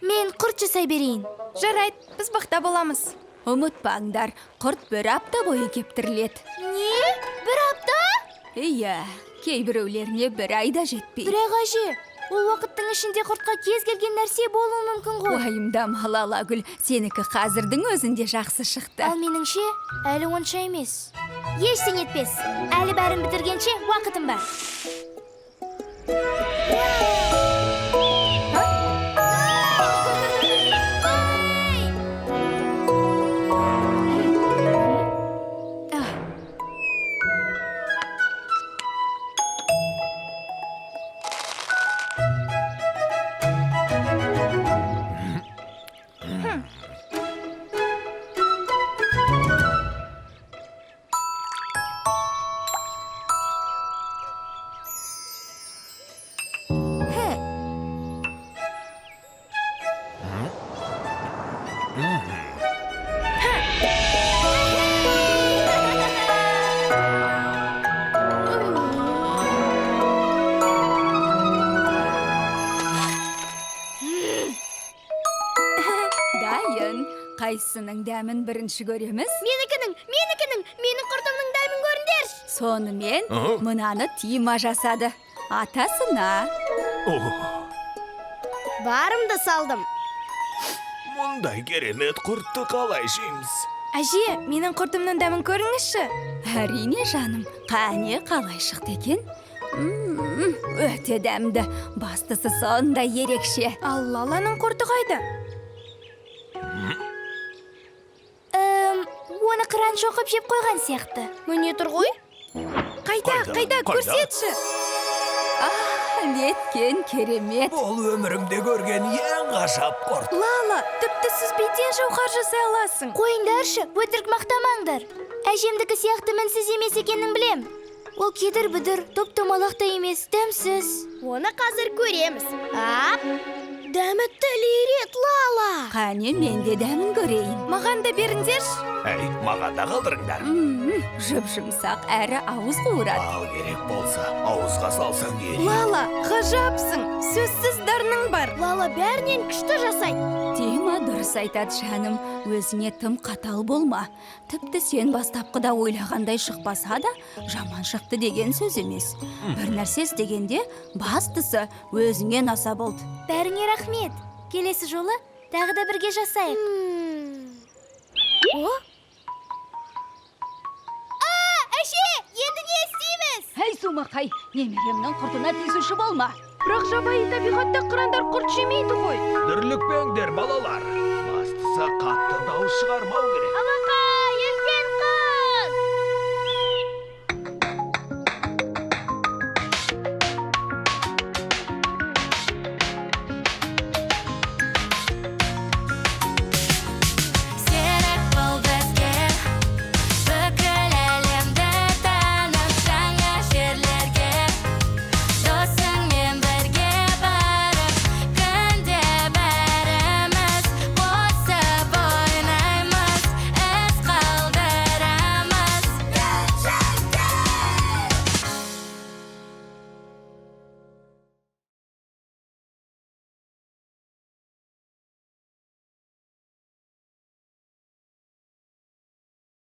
Мен құрт жасай берейін. Жарайды, біз бақта боламыз. Ұмытпаңдар, құрт бір апта бойы кептіріледі. Не? Бір апта? Иә, кейбіреулеріне бір айда жетпейді. Бірақ әже, ол уақыттың ішінде құртқа кез келген нәрсе болуы мүмкін ғой. Уайымдама Лалагүл, сенікі қазірдің өзінде жақсы шықты. Ал меніңше, әлі онша емес. Ештеңе етпес. Әлі бәрін бітіргенше уақытым бар. Дайын, қайсының дәмін бірінші көреміз? Менің құртымның дәмін көріңдерші. сонымен Ага. мынаны Тима жасады. Атасына. Барымды салдым. Мұндай керемет құртты қалай жейміз? Әже, менің құртымның дәмін көріңізші. Әрине жаным, қане қалай шықты екен? Өте дәмді, бастысы сондай ерекше. Ал Лаланың құрты қайда? Оны қыран шоқып жеп қойған сияқты. Міне тұр ғой. Қайда, көрсетші. Неткен керемет. Бұл өмірімде көрген ең ғажап құрт. Лала, тіпті сүзбеден жауһар жасай аласың. Қойыңдаршы, өтірік мақтамаңдар. Әжемдікі сияқты мінсіз емес екенін білем. Ол кедір-бүдір, топ-томалақ та емес, дәмсіз. Оны қазір көреміз. Дәмі тілерет, Лала. Қане мен де дәмін көрейін. Маған да беріңдерші. Әй, маған да қалдырыңдар. Жып-жұмсақ әрі ауыз қуырады. Ал керек болса, ауызға салсаң ел. Лала, ғажапсың. Сөзсіз дарының бар. Лала бәрінен күшті жасайды. Тима дұрыс айтады жаным, өзіңе тым қатал болма. Тіпті сен бастапқыда ойлағандай шықпаса да, жаман шықты деген сөз емес. Бір нәрсе істегенде бастысы өзіңе наса болды. Бәріңе рахмет. Келесі жолы тағы да бірге жасайық. Әше, енді не істейміз? Әй Сумақай, немеремнің құртына тиісуші болма. Бірақ жабайы табиғатта қырандар құрт жемейді ғой. Дүрлікпеңдер балалар. Бастысы қатты дауыс шығармау керек.